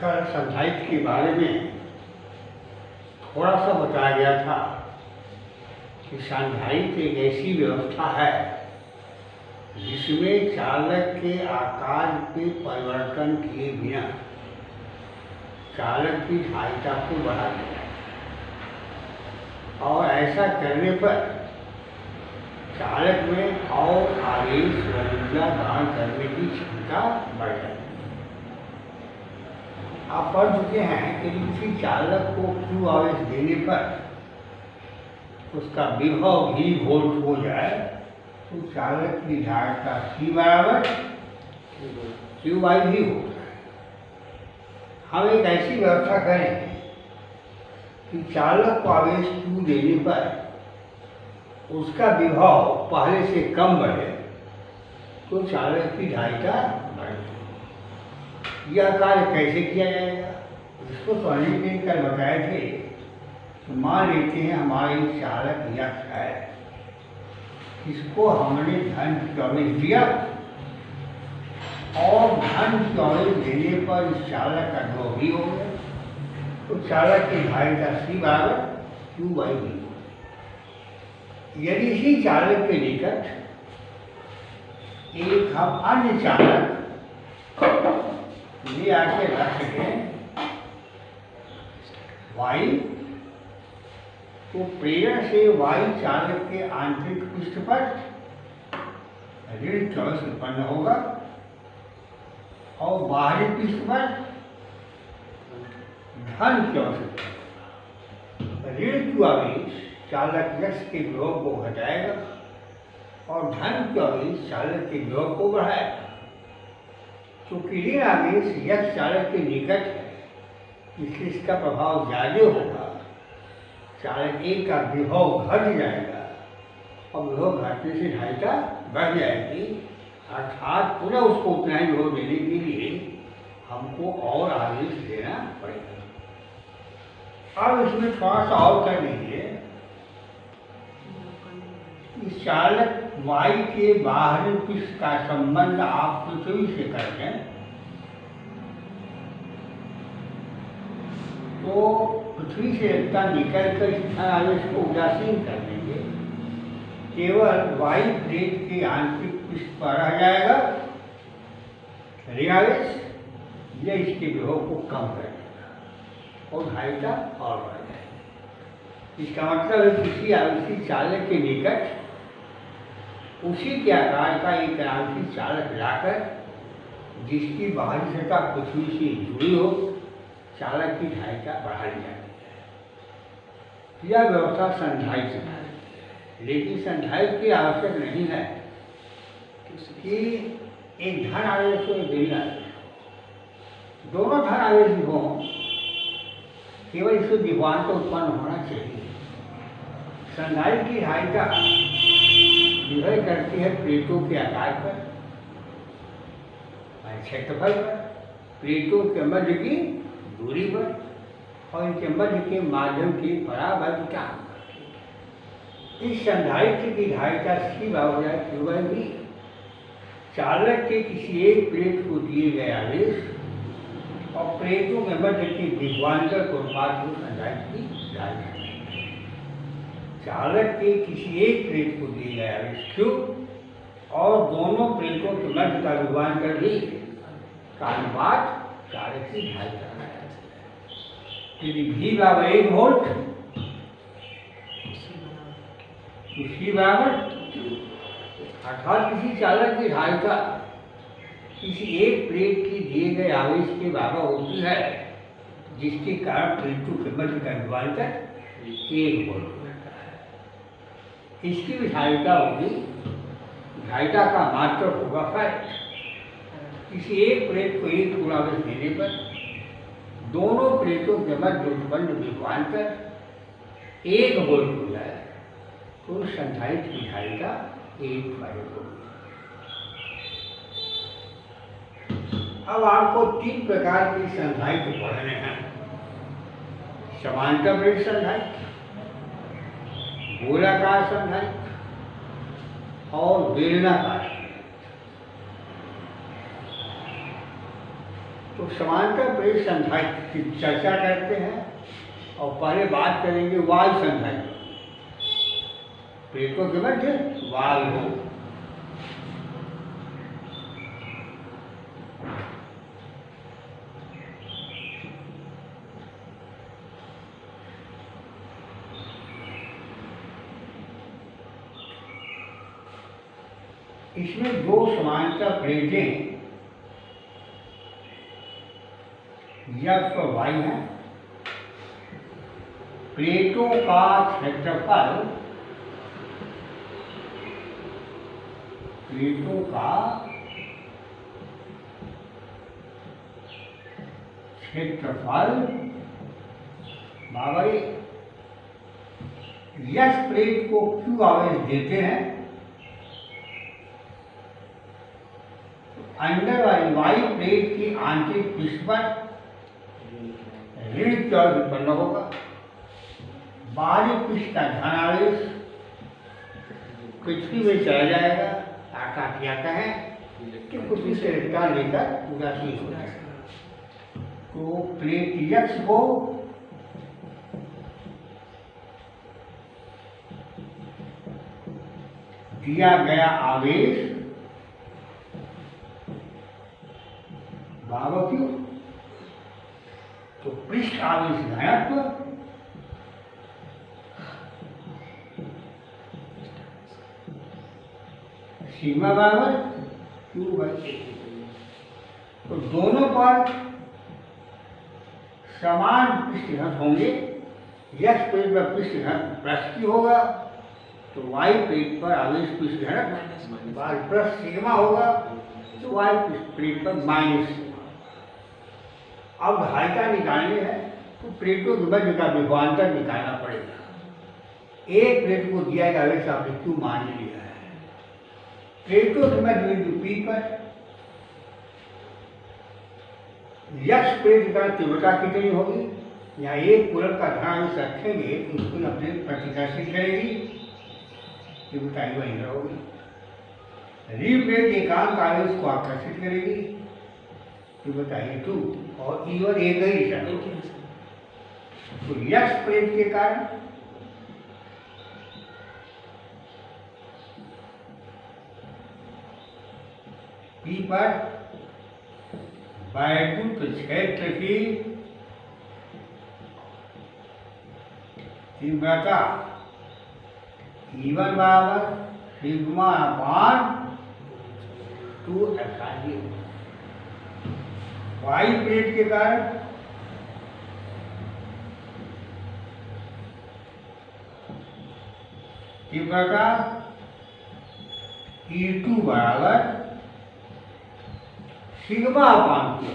कल संधारित्र के बारे में थोड़ा सा बताया गया था कि संधारित्र एक ऐसी व्यवस्था है जिसमें चालक के आकार के परिवर्तन किए बिना चालक की धारिता को बढ़ा दिया और ऐसा करने पर चालक में और आवेश व ऊर्जा ग्रहण करने की क्षमता बढ़ जाती है। आप पढ़ चुके हैं कि किसी चालक को Q आवेश देने पर उसका विभव भी वोल्ट हो जाए तो चालक की धारिता C बराबर Q बाई V होता है। हम एक ऐसी व्यवस्था करें कि चालक को आवेश Q देने पर उसका विभव पहले से कम बढ़े तो चालक की धारिता बढ़े। यह कार्य कैसे किया जाएगा इसको समझने के लिए कल बताए थे। तो मान लेते हैं हमारे चालक यक्ष है, इसको हमने धन की आवेश दिया और धन की आवेश देने पर इस चालक का ध्रुव भी हो गया तो चालक की धारिता C बराबर Q बाई V। यदि इसी चालक के निकट एक हम अन्य चालक ये आके रख दें वायु, तो प्रेरण से वायु चालक के आंतरिक पृष्ठ पर ऋण चौबीस उत्पन्न होगा और बाहरी पृष्ठ पर धन चौबीस। ऋण की आवेश चालक यक्ष के विभव को घटाएगा और धन की आवेश चालक के विभव को बढ़ाएगा। चूंकि ऋण आवेश यक्ष चालक के निकट है इसलिए इसका प्रभाव ज्यादा होगा। चालक एक का विभव घट जाएगा और विभव घटने से धारिता बढ़ जाएगी, अर्थात पुनः उसको उतना ही विभव देने के लिए हमको और आवेश देना पड़ेगा। अब इसमें थोड़ा सा और कर दीजिए। इस चालक वायु के बाहरी पृष्ठ का संबंध आप पृथ्वी से करते हैं तो पृथ्वी से एकता निकलकर इस धन आवेश को उदासीन कर देंगे। केवल वायु प्लेट के आंतरिक पृष्ठ पर रह जाएगा ऋण आवेश, यह इसके विभव को कम कर देगा और धारिता और बढ़ जाएगी। इसका मतलब है किसी आवेशी चालक के निकट उसी के आकार का एक आवेशी चालक लाकर जिसकी बाहरी सतह पृथ्वी से जुड़ी हो चालक की धारिता बढ़ा ली जाती है। यह व्यवस्था संधारित्र है, लेकिन संधारित्र की आवश्यक नहीं है कि एक धन आवेश हो एक ऋण आवेश हो, दोनों धन आवेश हो, केवल इससे विभवांतर उत्पन्न होना चाहिए। संधारित्र की धारिता निर्भर करती है प्लेटों के आकार पर, क्षेत्रफल पर, प्लेटों के मध्य की दूरी पर और इनके मध्य के माध्यम की परावर्तिता। इस संधारित्र की धारिता C बराबर है Q बाई V। चालक के किसी एक प्लेट को दिए गए आवेश और प्लेटों के मध्य के विभवांतर को अनुपात को संधारित्र की धारिता। चालक के किसी एक प्लेट को दिए गए आवेश Q और दोनों प्लेटों के मध्य का विभवांतर भी का अनुपात चालक की धारिता है। यदि V बराबर 1 वोल्ट तो C बराबर, अर्थात किसी चालक की धारिता किसी एक प्लेट की दिए गए आवेश के बराबर होती है जिसके कारण प्लेटों के मध्य का विभवांतर 1 वोल्ट होता है। इसकी भी धारिता होगी, धारिता का मात्रक होगा फैक्ट। किसी एक प्लेट को एक गुण आवेश देने पर दोनों प्लेटों के मध्य उत्पन्न विभवांतर 1 वोल्ट हो जाए तो संधारित्र की धारिता 1 बाई होगी। अब आपको 3 प्रकार के संधारित्र पढ़ने हैं। समांतर प्लेट संधारित्र, गोलाकार संधारित्र और बेलनाकार। तो समांतर प्लेट संधारित्र की चर्चा करते हैं और पहले बात करेंगे वायु संधारित्र। प्लेटों के मध्य वायु हो। इसमें दो समांतर प्लेटें यक्ष और वायु है। प्लेटों का क्षेत्रफल बराबर यक्ष प्लेट को Q आवेश देते हैं, अंदर वाली वायु प्लेट की आंतरिक पृष्ठ पर ऋण चार्ज उत्पन्न होगा। बाहरी पृष्ठ का धनावेश पृथ्वी में चला जाएगा, अर्थात क्या कहें कि पृथ्वी से इलेक्ट्रॉन लेकर उदासीन हो जाएगा। तो प्लेट यक्ष को दिया गया आवेश बराबर क्यों, तो पृष्ठ आवेश घनत्व सिग्मा बराबर Q/A। तो दोनों पर समान पृष्ठ घनत्व होंगे। यक्ष प्लेट पर पृष्ठ घनत्व प्लस Q होगा, तो वायु प्लेट पर आवेश पृष्ठ घनत्व प्लस सिग्मा होगा, तो वायु प्लेट पर माइनस। अब धारिता निकालनी है तो प्लेटों के मध्य का विभवांतर निकालना पड़ेगा। एक प्लेट को दिया गया आवेश आपने Q मान लिया है। प्लेटों के मध्य बिंदु P पर यक्ष प्लेट का तीव्रता कितनी होगी, या एक कूलम का धनावेश रखेंगे तो उसको अपने प्रतिकर्षित करेगी, तीव्रता ही वही होगी। ऋण प्लेट एकांक आवेश को आकर्षित करेगी, तीव्रता E2, और E1 एक ही दिशा में। तो यक्ष प्लेट के कारण P पर वैद्युत क्षेत्र की तीव्रता E1 बराबर सिग्मा अपान 2ε0। वायु प्लेट के कारण तीव्रता E2 बराबर सिग्मा अपान 2।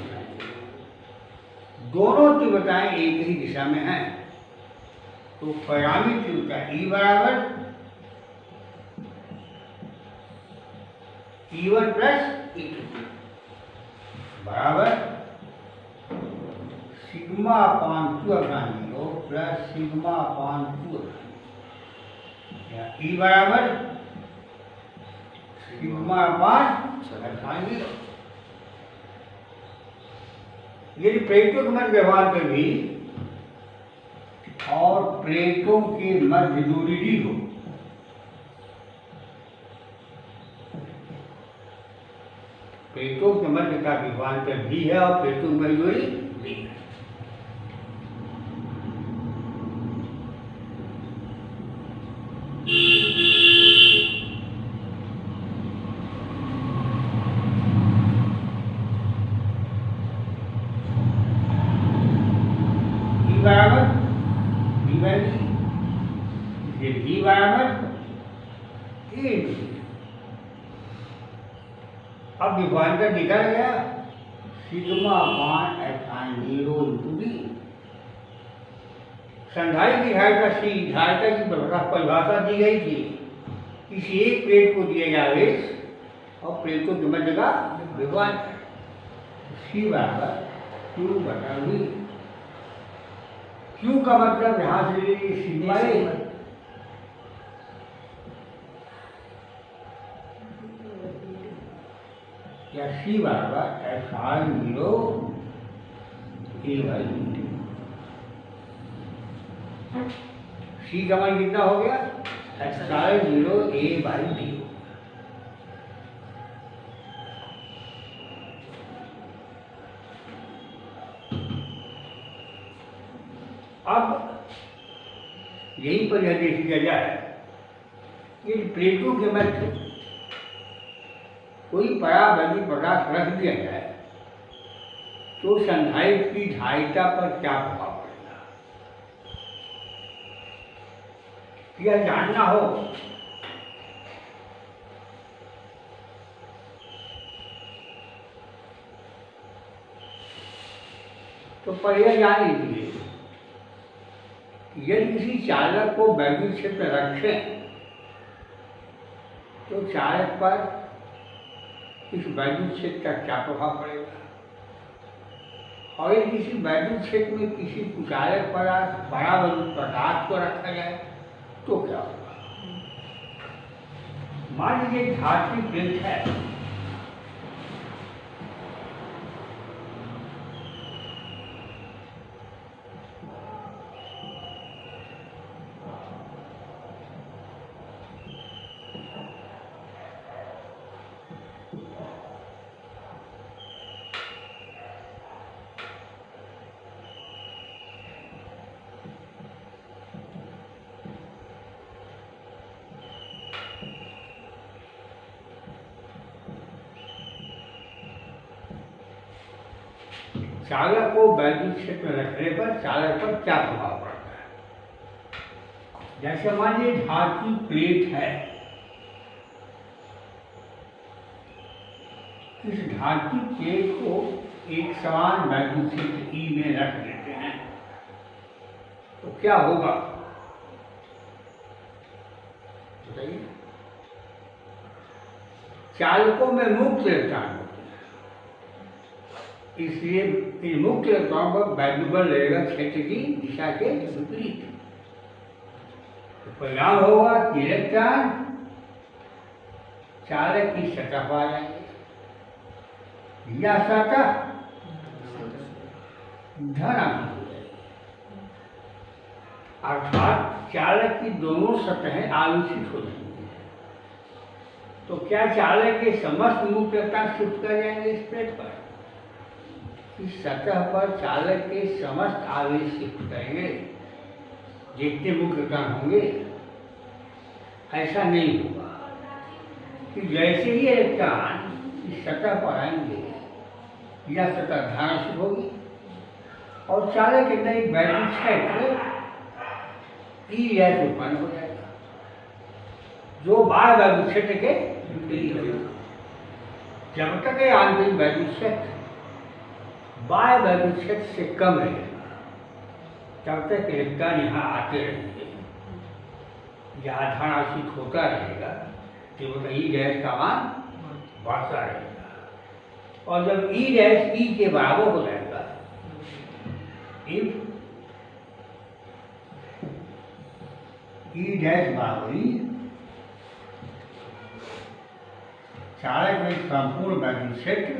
दोनों तीव्रताएं एक ही दिशा में हैं, तो परिणामी तीव्रता E बराबर E1 प्लस E2 बराबर सिग्मा अपान 2 प्लस सिग्मा अपान 2। E बराबर सिग्मा अपान 0। यदि प्लेटों के मध्य व्यवहार पर भी और प्लेटों के मध्य दूरी डी हो, प्लेटों के मध्य का विभवांतर भी है और प्लेटों की मध्य दूरी भी है। बराबर V बराबर A। अब विभवांतर निकल गया, सिग्मा अपान ε0 इंटू डी। संधारित्र की धारिता C, धारिता की परिभाषा दी गई थी। किसी एक प्लेट को दिया गया आवेश और प्लेटों के मध्य का विभवांतर C बराबर Q/V। Q का मतलब यहां से सिग्मा A, या C बराबर ε0 A/B। C का मान कितना हो गया? Epsilon 0 A/D। अब यहीं पर यह देख लिया जाए कि प्लेटों के मध्य कोई पराबैंगनी पदार्थ रख दिया जाए तो संधारित्र की धारिता पर क्या प्रभाव पड़ेगा, यह जानना हो तो पहले यह जान लीजिए, यदि किसी चालक को वैद्युत क्षेत्र रखें तो चालक पर इस वैद्युत क्षेत्र का क्या प्रभाव पड़ेगा, और यदि किसी वैद्युत क्षेत्र में किसी कुचालक पदार्थ परावैद्युत पदार्थ को रखा जाए तो क्या होगा। मान लीजिए धातु प्लेट है, चालक को वैद्युत क्षेत्र में रखने पर चालक पर क्या प्रभाव पड़ता है। जैसे मान लीजिए धातु प्लेट है, इस धातु प्लेट को एक समान वैद्युत क्षेत्र ई में रख देते हैं तो क्या होगा बताइए। चालकों में मुक्त इलेक्ट्रॉन होते हैं, इसलिए इन मुक्त इलेक्ट्रॉन पर वैद्युत बल लगेगा क्षेत्र की दिशा के विपरीत। तो परिणाम होगा कि इलेक्ट्रॉन चालक की सतह पर आ जाएंगे, यह सतह धनात्मक हो जाएगी, अर्थात चालक की दोनों सतहें आवेशित हो जाएंगी। तो क्या चालक के समस्त मुक्त इलेक्ट्रॉन शिफ्ट कर जाएंगे इस प्लेट पर, इस सतह पर चालक के समस्त आवेश शिफ्ट करेंगे जितने मुक्त इलेक्ट्रॉन होंगे। ऐसा नहीं होगा कि जैसे ही इलेक्ट्रॉन इस सतह पर आएंगे यह सतह धनात्मक होगी और चालक के अंदर एक वैद्युत क्षेत्र ई गैस उत्पन्न हो जाएगा जो बाह्य वैद्युत क्षेत्र के विपरीत होगा। जब तक ये आंतरिक वैद्युत क्षेत्र बाह्य वैद्युत क्षेत्र से कम रहेगा तब तक इलेक्ट्रॉन यहाँ आते रहेंगे, यहाँ धनात्मक होता रहेगा, तो ई गैस का मान बढ़ता रहेगा, और जब ई गैस ई के बराबर हो जाएगा, इफ ई डैश बराबर ई, चालक में संपूर्ण वैद्युत क्षेत्र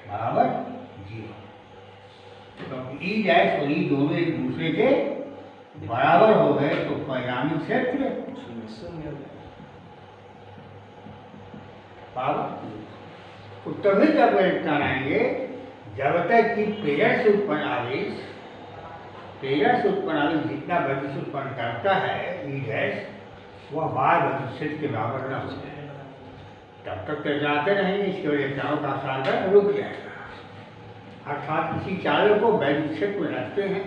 बराबर 0। तो ई डैश और ई दोनों एक दूसरे के बराबर हो गए तो परिणामी क्षेत्र बराबर। तो तभी तक इलेक्ट्रॉन आएंगे जब तक कि प्रेरक से उत्पन्न आवेश जितना वैद्युत उत्पन्न करता है ई डैश वह बाह्य वैद्युत क्षेत्र के बराबर न हो जाए, तब तक तो जाते रहेंगे, इसके वजह इलेक्ट्रॉनों का हस्तांतरण रुक जाएगा। अर्थात किसी चालक को वैद्युत क्षेत्र में रखते हैं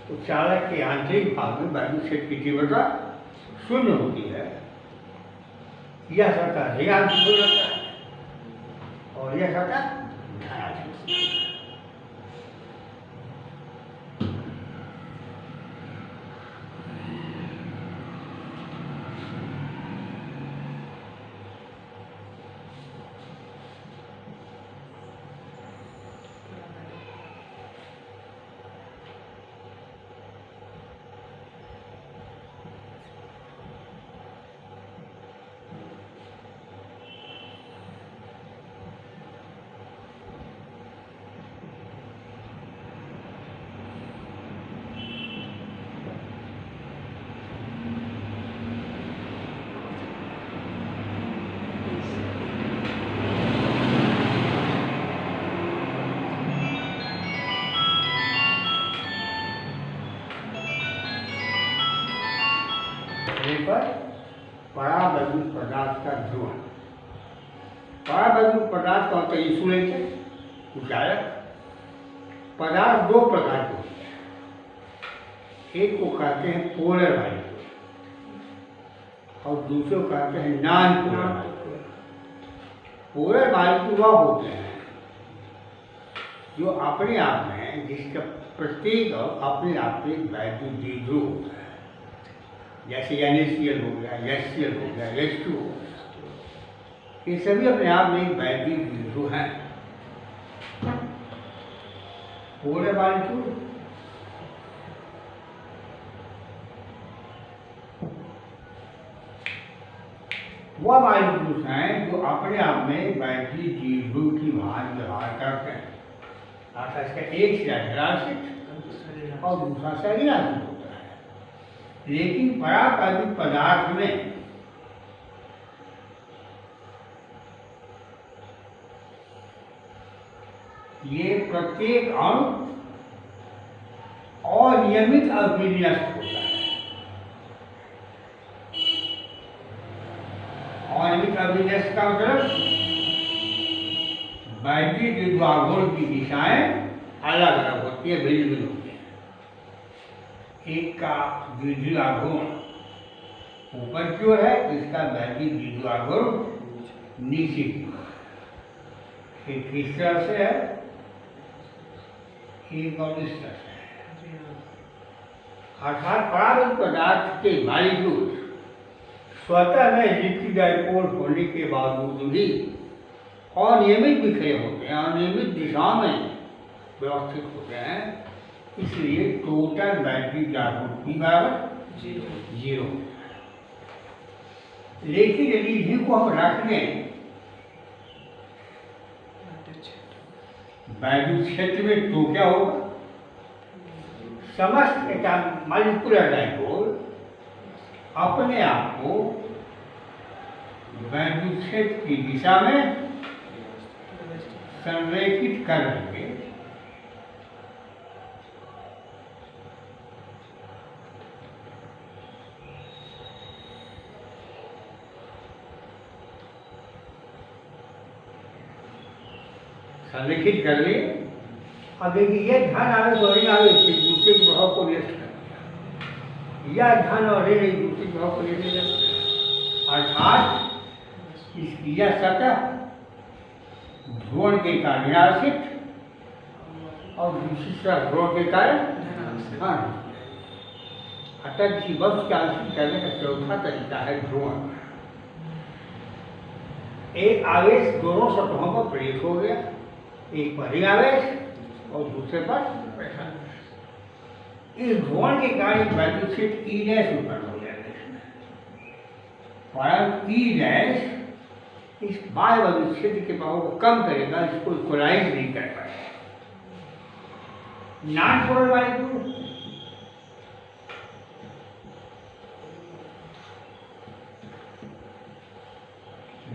तो चालक के आंतरिक भाग में वैद्युत क्षेत्र की तीव्रता 0 होती है, यह सतह ऋणात्मक हो जाता है और यह सतह धनात्मक हो जाता है। पर परावैद्युत पदार्थ का ध्रुवण। परावैद्युत पदार्थ का होता है इंसुलेटर, विचारक। पदार्थ दो प्रकार के होते हैं, एक को कहते हैं पोलर मॉलिक्यूल और दूसरे को कहते हैं non polar molecule. Polar molecule वह होते हैं जो अपने आप में, जिसका प्रत्येक अपने आप में वैद्युत द्विध्रुव होता है, जैसे NaCl हो गया, HCl हो गया, H2 हो गया, ये सभी अपने आप में एक वैद्युत द्विध्रुव हैं। पोलर मॉलिक्यूल वह मॉलिक्यूल्स हैं जो अपने आप में वैद्युत द्विध्रुव की भांति व्यवहार करते हैं, अर्थात इसका एक से अधराशित और दूसरा से अनिराशित होता है। लेकिन परावैद्युत पदार्थ में ये प्रत्येक अणु अनियमित अभिन्यस्त होता है। अनियमित अभिन्यस्त का मतलब वैद्युत द्विध्रुवाघूर्ण की दिशाएं अलग अलग होती है, भिन्न भिन्न होती है। एक का द्विध्रुवाघूर्ण ऊपर की ओर है, तो इसका वैद्युत द्विध्रुवाघूर्ण नीचे की ओर है। एक किस तरह से है, एक और इस तरह से है। अर्थात परावैद्युत पदार्थ के मॉलिक्यूल स्वतः में इलेक्ट्रिक डाइपोल होने के बावजूद भी अनियमित बिखरे होते हैं, अनियमित दिशा में व्यवस्थित होते हैं, इसलिए टोटल वैद्युत आपूर्ति बराबर 0। लेकिन यदि इन्हीं को हम रख दें वैद्युत क्षेत्र में, तो क्या होगा? समस्त मॉलिक्यूलर डाइपोल अपने आप को वैद्युत क्षेत्र की दिशा में संरेखित कर लेंगे। संरेखित कर लिए। अब देखिए, ये धन आवेश और ऋण आवेश एक दूसरे के प्रभाव को व्यक्त कर, यह धन और ऋण एक दूसरे के प्रभाव को व्यक्त कर, अर्थात इसकी यह सतह ध्रुवण के कारण ऋणावेशित और दूसरी तरफ ध्रुवण के कारण धन। अतः किसी वस्तु के आवेशित करने का चौथा तरीका है ध्रुवण। एक आवेश दोनों सतहों पर प्रेरित हो गया, एक पर ऋण आवेश और दूसरे पर प्रसार। इस ध्रुवण के कारण वैद्युत क्षेत्र ई डैश उत्पन्न हो जाएगा इसमें, परंतु ई डैश इस बाह्य वैद्युत क्षेत्र के प्रभाव को कम करेगा, इसको इक्वलाइज नहीं कर पाएगा। Non polar molecule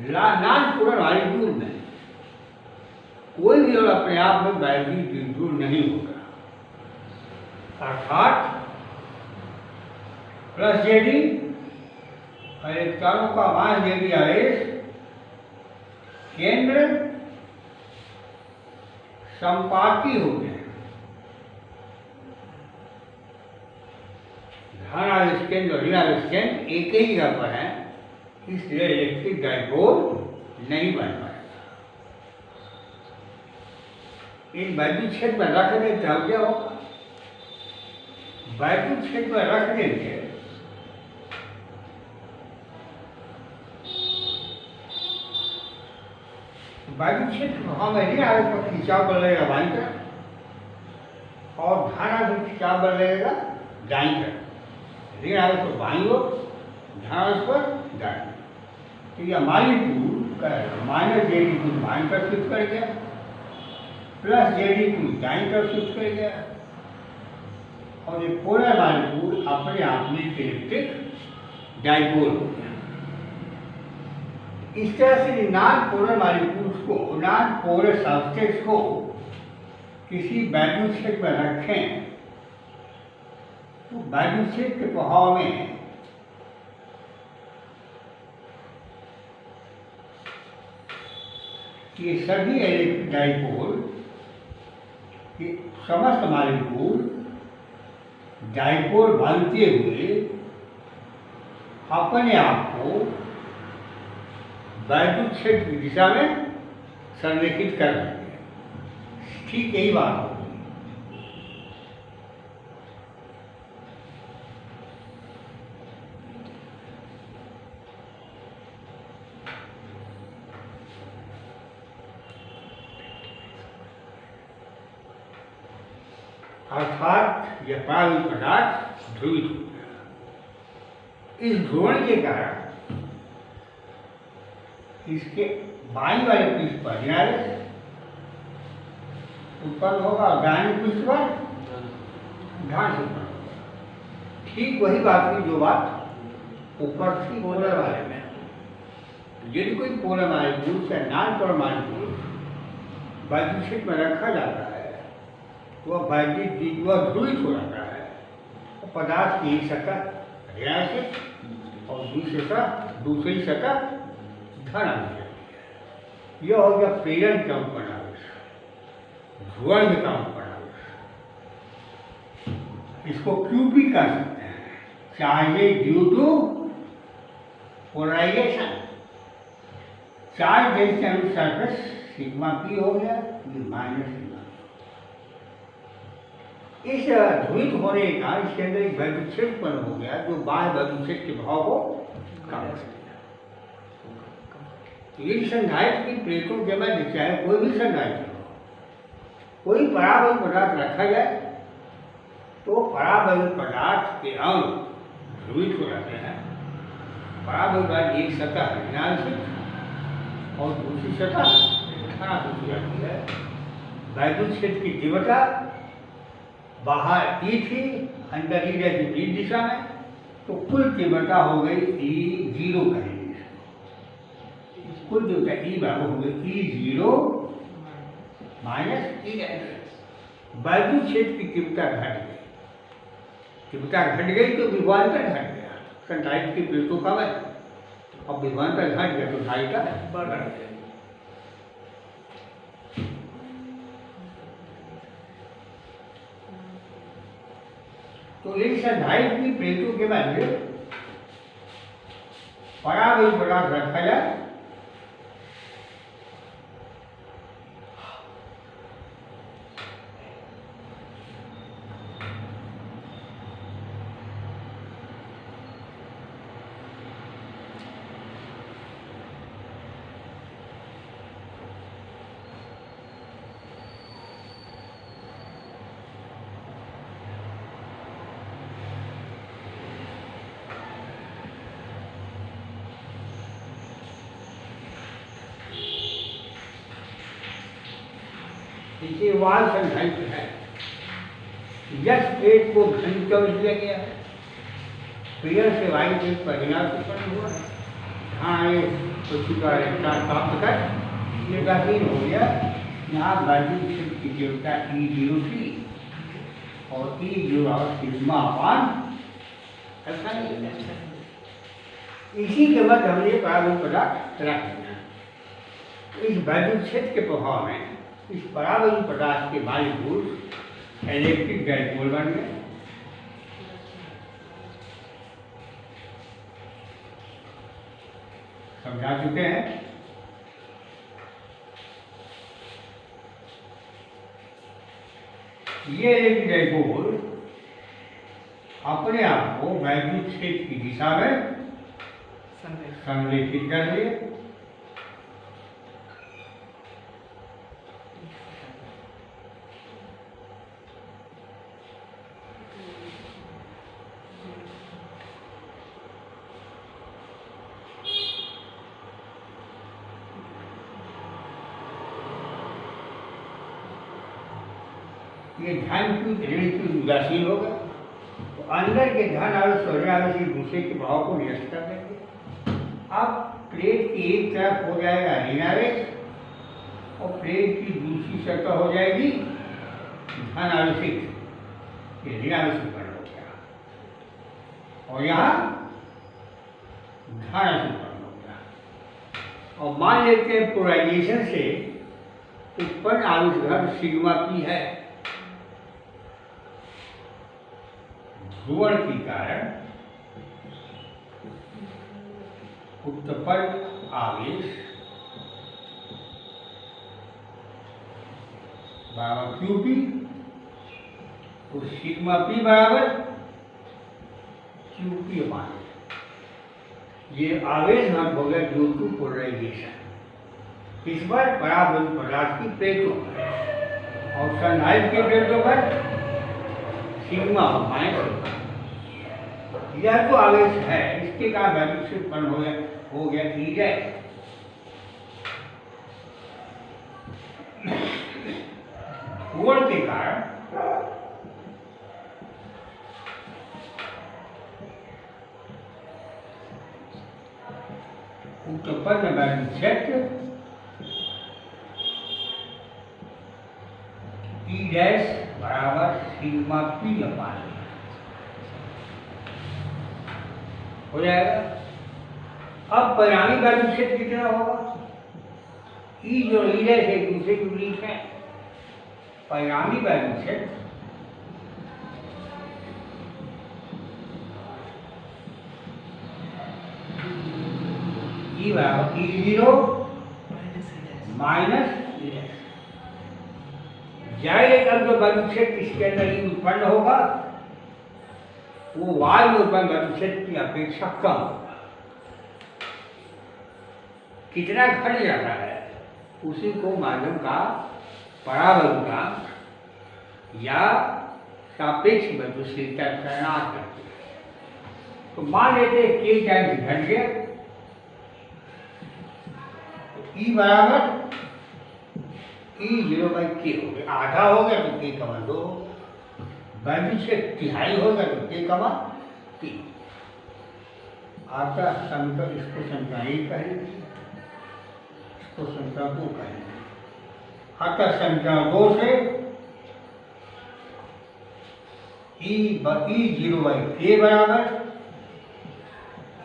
non polar molecule में कोई भी और अपने आप में वैद्युत द्विध्रुव नहीं होगा, अर्थात प्लस जेडी और इलेक्ट्रॉनों का मान जेडी आवेश केंद्र संपाती होते हैं। धन आवेश केंद्र और ऋण आवेश केंद्र एक ही जगह पर है, इसलिए इलेक्ट्रिक डाइपोल नहीं बन पाएगा। इन वैद्युत क्षेत्र में रख दें तब क्या होगा? वैद्युत क्षेत्र में रख देंगे वैद्युत क्षेत्र हमें ऋण आवेश पर खिंचाव बल लगेगा बाईं तरफ और धन आवेश खिंचाव बल लगेगा दाईं तरफ। ऋण आवेश पर बाईं ओर, धन आवेश पर दाईं। तो यह मॉलिक्यूल का माइनस जेडी को बाईं तरफ शिफ्ट कर गया, प्लस जेडी को दाईं तरफ शिफ्ट कर गया, और ये पोलर मॉलिक्यूल अपने आप में इलेक्ट्रिक डाइपोल हो गया। इस तरह से नॉन पोलर मॉलिक्यूल्स को, नॉन पोलर सब्सटेंस को किसी वैद्युत क्षेत्र में रखें तो वैद्युत क्षेत्र के प्रभाव में ये सभी इलेक्ट्रिक डाइपोल के समस्त मॉलिक्यूल डाइपोल बनते हुए अपने आप को वैद्युत क्षेत्र की दिशा में संरेखित कर रहे हैं। ठीक यही बात होगी। अर्थात यह पारगम्य पदार्थ ध्रुवित हो गया। इस ध्रुवण के कारण इसके बाईं वाले पृष्ठ पर उत्पन्न होगा और दाहिने पृष्ठ पर ध्यान से उत्पन्न होगा। ठीक वही बात की जो बात ऊपर थी पोलर वाले में। यदि कोई पोलर मॉलिक्यूल या नॉन पोलर मॉलिक्यूल वैद्युत क्षेत्र में रखा जाता है तो वह ध्रुवित हो जाता है। तो पदार्थ की एक सतह ऋणावेश और दूसरी सतह धनावेश। यह हो गया प्रेरण का उपनावेश, ध्रुवण का उपनावेश। इसको क्यूपी कह सकते हैं, charge due to polarisation. Charge density surface sigma P हो गया, ये माइनस सिग्मा। इस ध्रुवित होने का इसके अंदर एक वैद्युत क्षेत्र उत्पन्न हो गया जो बाह्य वैद्युत क्षेत्र के भाव को कम कर दिया। ये संधारित्र की प्लेटों के बाद चाहे कोई भी संधारित्र हो, कोई परावैद्युत पदार्थ रखा जाए तो परावैद्युत पदार्थ के अंग ध्रुवित हो जाते हैं। परावैद्युत पदार्थ एक सतह ऋणावेशित और दूसरी सतह धनावेशित हो जाती है। वैद्युत क्षेत्र की तीव्रता बाहर ई थी, अंदर ई रहती विपरीत दिशा में, तो कुल तीव्रता हो गई ई जीरो कहेंगे। कुल तीव्रता ई बराबर हो गई ई जीरो माइनस ई एस। वैद्युत क्षेत्र की तीव्रता घट गई। तीव्रता घट गई तो विभवांतर घट गया। संधारित्र की प्लेटों का वजन अब विभवांतर घट गया तो धारिता बढ़ गई। तो एक संधारित्र की प्लेटों के मध्य परावैद्युत पदार्थ रखा जाए इसे वाल संधारित्र है। यस प्लेट को घन कर दिया गया है। प्रेरण से वायु प्लेट पर ऋणावेश उत्पन्न हुआ। हाँ, ये कोशिका प्राप्त कर निर्वाचीन हो गया। यहाँ वैद्युत क्षेत्र की तीव्रता ई जीरो थी और ई जीरो और सिग्मा अपान ऐसा नहीं। इसी के मध्य हमने परावैद्युत पदार्थ रख दिया। इस वैद्युत क्षेत्र के प्रभाव में इस परावैद्युत पदार्थ के मॉलिक्यूल इलेक्ट्रिक डाइपोल बन गए। समझा चुके हैं। ये इलेक्ट्रिक डाइपोल अपने आप को वैद्युत क्षेत्र की दिशा में संरेखित कर लिए। ये धन की ऋण की उदासीन होगा तो अंदर के धन आवेश और ऋण आवेश एक दूसरे के भाव को निरस्त कर देंगे। अब प्लेट की एक तरफ हो जाएगा ऋण आवेश और प्लेट की दूसरी सतह हो जाएगी धन आवेशित। ये ऋण आवेश उत्पन्न हो गया और यहाँ धन आवेश उत्पन्न हो गया। और मान लेते हैं पोलराइजेशन से उत्पन्न आवेश घन सिग्मा पी है। ध्रुवण के कारण उत्पन्न आवेश बराबर क्यूपी, तो सिग्मा पी बराबर क्यूपी मान। ये आवेश घन हो गया ड्यू टू पोलराइजेशन। इस पर पराबैंगनी पदार्थ की प्लेटों पर और सनलाइट के प्लेटों पर सिग्मा माइनस। यह जो आवेश है इसके कारण वैल्यू से उत्पन्न हो गया ठीक है। ध्रुवण के कारण उत्पन्न वैल्यू क्षेत्र ई डैश बराबर सिग्मा पी अपान हो जाएगा। अब परिणामी वैल्यू क्षेत्र कितना होगा? ई जो ई डैश एक दूसरे के विपरीत है। परिणामी वैल्यू क्षेत्र ई बराबर E zero minus E dash. जाहिर है जो वैल्यू क्षेत्र इसके अंदर ही उत्पन्न होगा वो वायु में उत्पन्न वैल्यू क्षेत्र की अपेक्षा कम होगा। कितना घट जाता है उसी को माध्यम का परावर्तकांक या सापेक्ष गतिशीलता तैनात करते हैं। तो मान लेते हैं के टाइम्स घट गया तो ई बराबर ई जीरो बाई के हो गया। आधा हो गया तो के कमा दो, वैल्यू से तिहाई होगा तो के कमा तीन। आता समीकरण इसको संख्या एक कहेंगे, इसको संख्या दो कहेंगे। अतः संख्या दो से ई जीरो बाई के बराबर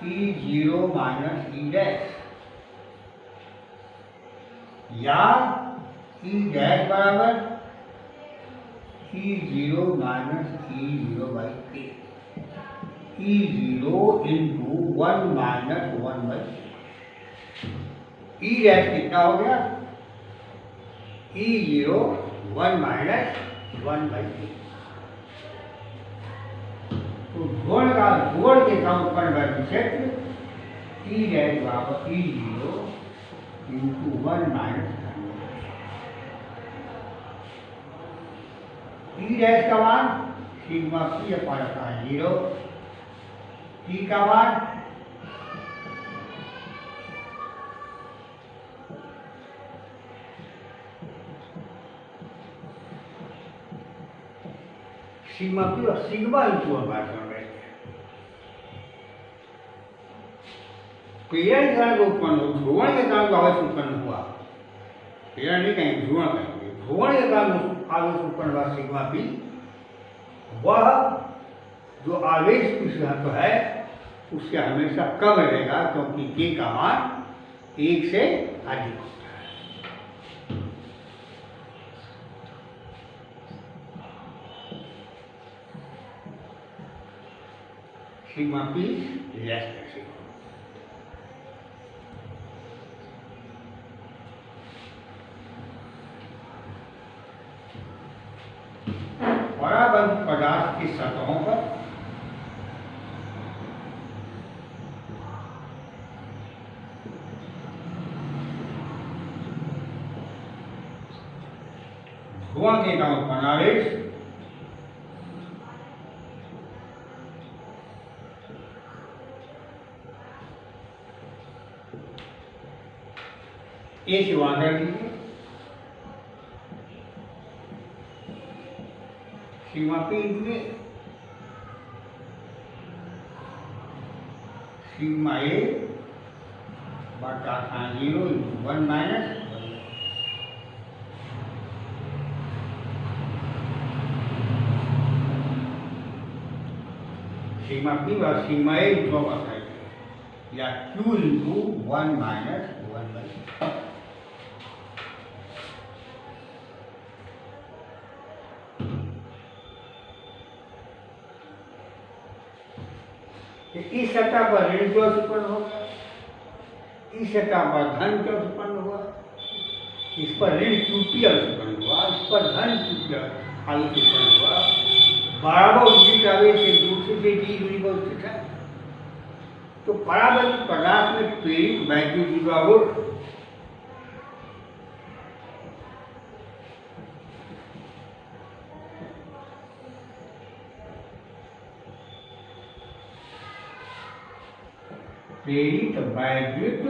E zero minus E dash या ई डैश बराबर E zero minus E zero by K. E zero into one minus one by E dash कितना हो गया? E zero one minus one by K. तो ध्रुवण के काम उत्पन्न वैल्यू क्षेत्र ई डैश बराबर E zero into one minus E dash का मान sigma P upon zero, E का मान सिग्मा पी और सिग्मा इंटू वन बात कर रहे हैं। प्रेरण कारण को उत्पन्न हो, ध्रुवण के कारण आवेश उत्पन्न हुआ। प्रेरण नहीं कहेंगे, ध्रुवण कहेंगे। ध्रुवण के कारण आवेश उत्पन्न हुआ सिग्मा पी, वह जो आवेश घनत्व है उससे हमेशा कम रहेगा क्योंकि के का मान एक से अधिक होता है। Sigma P less than sigma. पराबंध पदार्थ की सतहों पर ध्रुवण के कारण उत्पन्न आवेश ए से वहां कर दीजिए। सिग्मा पी इंटू सिग्मा ए बटा zero into one minus sigma P और सिग्मा ए इंटू या Q into one minus one by. इस सतह पर ऋण दोष उत्पन्न होगा, इस सतह पर धन दोष उत्पन्न हुआ, इस पर ऋण QP उत्पन्न हुआ, इस पर धन QP आवेश उत्पन्न हुआ। बराबर उचित आवेश एक दूसरे से डी दूरी पर स्थित है। तो परावैद्युत पदार्थ में प्रेरित वैद्युत विद्युत प्रेरित वैद्युत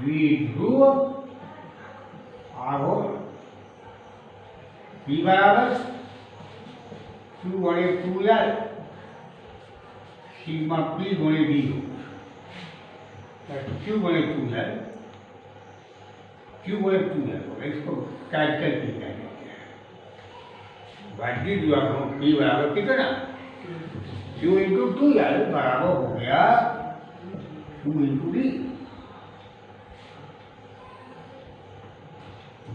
द्विध्रुव आघूर्ण V बराबर Q गुणे 2L सिग्मा P गुणे D Q गुणे 2L होगा। इसको कैपिटल P कहते हैं। वैद्युत द्विध्रुव P बराबर कितना? Q इंटू 2L बराबर हो गया Q इंटू D।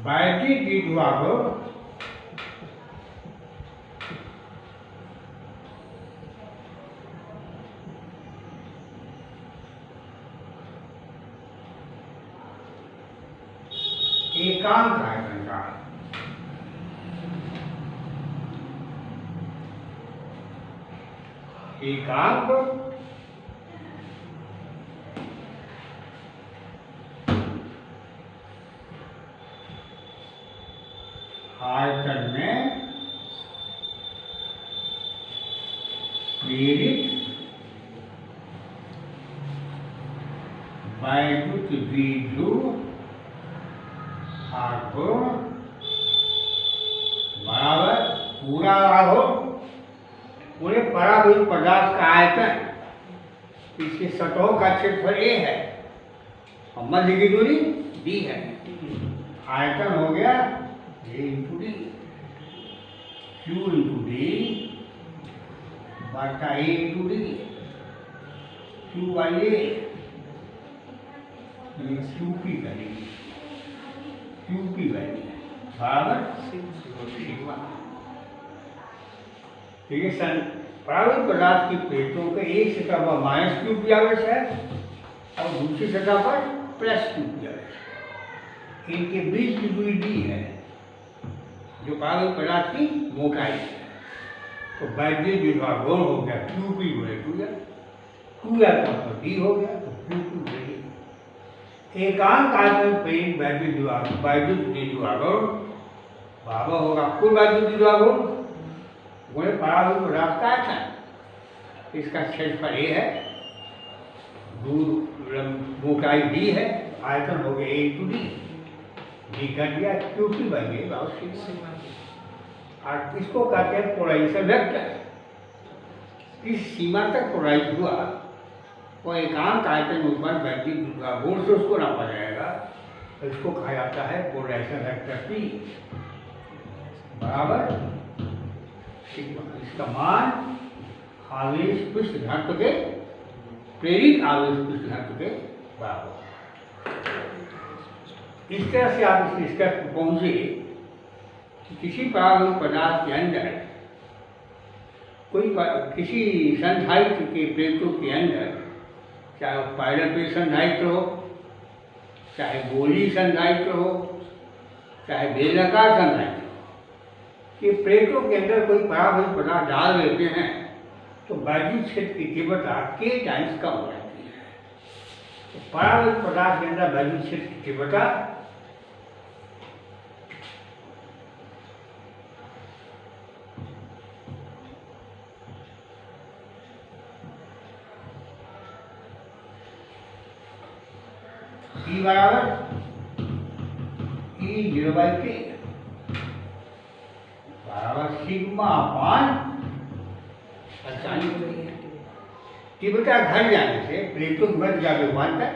वैद्युत द्विध्रुव एकांक आयतन का एकांक आयतन में प्रेरित वैद्युत द्विध्रुव आघूर्ण बराबर पूरा आघूर्ण पूरे परावैद्युत पदार्थ का आयतन, इसके सतहों का क्षेत्रफल A है और मध्य की दूरी D है। आयतन हो गया A into D, Q into D बटा A into D, Q by A QP करेंगे, QP बराबर सिग्मा। ठीक है। परावैद्युत पदार्थ की प्लेटों के एक सतह पर माइनस QP आवेश है और दूसरी सतह पर प्लस QP आवेश है। इनके बीच की दूरी D है जो परावैद्युत पदार्थ की मोटाई है। तो वैद्युत द्विध्रुव हो गया QP गुणे 2L, 2L का D हो गया तो QP गुणे D। एकांक आयतन में प्रेरित वैद्युत द्विध्रुव बराबर होगा कुल वैद्युत द्विध्रुव गुणे परावैद्युत पदार्थ का आयतन। इसका क्षेत्रफल A है, मोटाई D है, आयतन हो गया A इंटू D, D कर दिया QP बन गई सिग्मा। और इसको कहते हैं पोलराइजेशन वेक्टर। इस सीमा तक पोलराइज हुआ वो एकांक आयतन में उत्पन्न वैद्युत गुण से उसको नापा जाएगा। तो इसको कहा जाता है पोलराइजेशन वेक्टर P बराबर सिग्मा। इसका मान आवेश पृष्ठ घनत्व के प्रेरित आवेश पृष्ठ घनत्व के बराबर। इस तरह से आप इस निष्कर्ष पर पहुंचे कि किसी परावैद्युत पदार्थ के अंदर किसी संधारित्र के प्लेटों के अंदर, चाहे वो पायलट प्लेट संधारित्र हो, चाहे गोली संधारित्र हो, चाहे बेलनाकार संधारित्र हो, कि प्लेटों के अंदर कोई परावैद्युत पदार्थ डाल देते हैं तो वैद्युत क्षेत्र की तीव्रता K टाइम्स कम हो जाती है। तो परावैद्युत पदार्थ के अंदर वैद्युत क्षेत्र की तीव्रता E बराबर E0/K बराबर सिग्मा अपान 45 तीव्रता घट जाने से प्लेटों की मध्य विभवांतर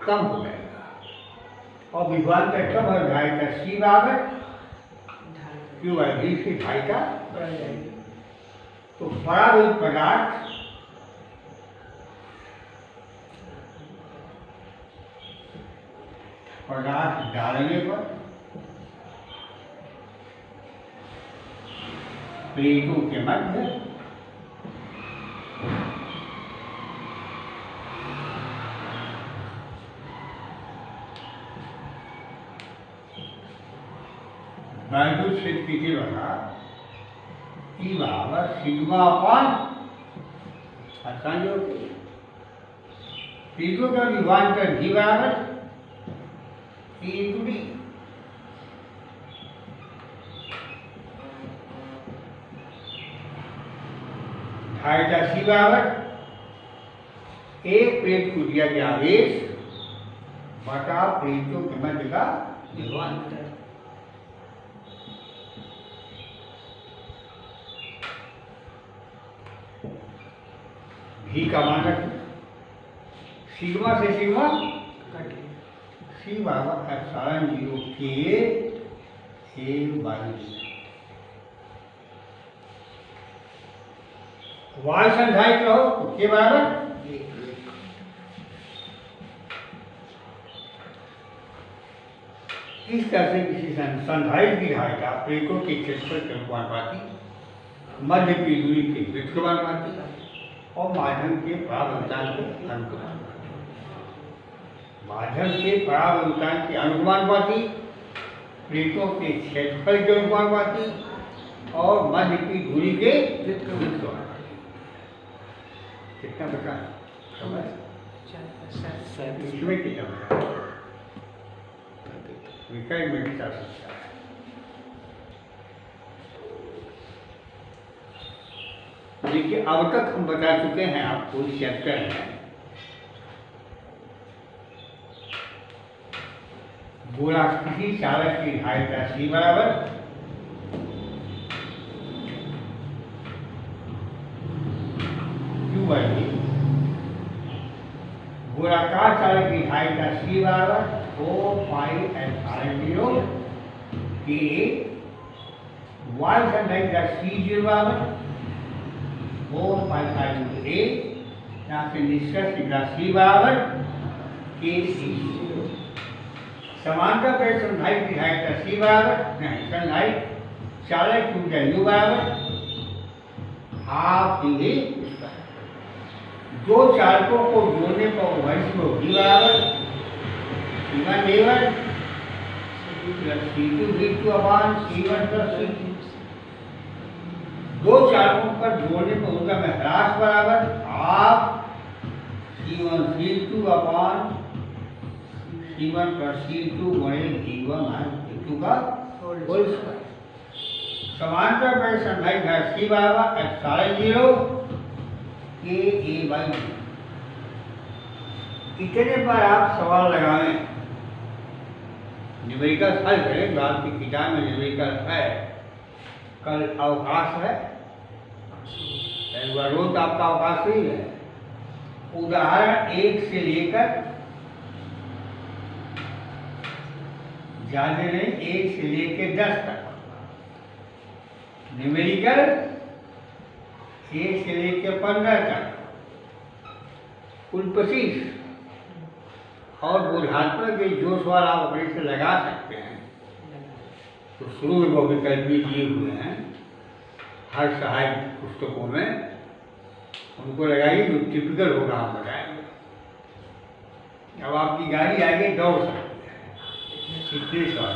कम हो जाएगा और विभवांतर कम हो जाएगा C बराबर Q/V से ढाई का बढ़ जाएगी। तो परावैद्युत पदार्थ पदार्थ डालने पर प्लेटों के मध्य वैद्युत क्षेत्र की बना ई बराबर सिग्मा अपान आसान जो प्लेटों का विभाजन भी बराबर E into D। ढाईटा सी बराबर एक प्लेट को दिया गया आवेश बटा प्लेटों के मध्य का विभाजन। भी का मान रखना, सिग्मा से सिग्मा सी बराबर एप्सिलॉन 0 के ए बाई वाई संधारित्र हो के बराबर इस तरह से किसी संधारित्र की धारिता प्लेटों के क्षेत्रफल के अनुपाती, मध्य की दूरी के वृत्त के अनुपाती और माध्यम के परावर्तन के अनुपाती, माध्यम के परावर्तन के अनुपाती, प्लेटों के क्षेत्रफल के अनुपाती और मध्य की दूरी के वृत्त के अनुपाती। कितना बचा समझ इसमें कितना बचा विकल्प में बचा सकता है। देखिए अब तक हम बता चुके हैं आपको इस चैप्टर में गोला किसी चालक की धारिता सी बराबर क्यू बाई डी, गोलाकार चालक की धारिता सी बराबर 4 पाई एप्सिलॉन 0 के वाई संधारिता सी 0 बराबर 4 पाई पाई ए, यहाँ से निष्कर्ष निकला सी बराबर के सी। समांतर प्लेट संधारित्र की धारिता सी बराबर नहीं संधारित्र चालक की ऊर्जा यू बराबर हाफ डी। दो चालकों को जोड़ने पर वंश को वी बराबर C1 D1 C2 V2 अपान C1 प्लस C2। दो चालकों पर जोड़ने पर ऊर्जा में ह्रास बराबर हाफ C1 C2 अपान C1 प्लस C2 गुणे V1 माइनस V2 का होल स्क्वायर। समांतर प्लेट संधारित्र सी बराबर एप्सिलॉन 0 के ए बाई डी। इतने पर आप सवाल लगाएं, न्यूमेरिकल हल करें जो आपकी किताब में न्यूमेरिकल है। कल अवकाश है, रोज आपका अवकाश ही है। उदाहरण 1 से लेकर ज्यादा नहीं 1 से लेकर 10 तक न्यूमेरिकल, 1 से लेकर 15 तक कुल 25 और बोधात्मक के जो सवाल आप अपने से लगा सकते हैं तो शुरू में वो विकल्प भी दिए हुए हैं हर सहायक पुस्तकों में, उनको लगाइए जो टिपिकल होगा हम बताएंगे। अब आपकी गाड़ी आगे दौड़ सकती है, इतने सवाल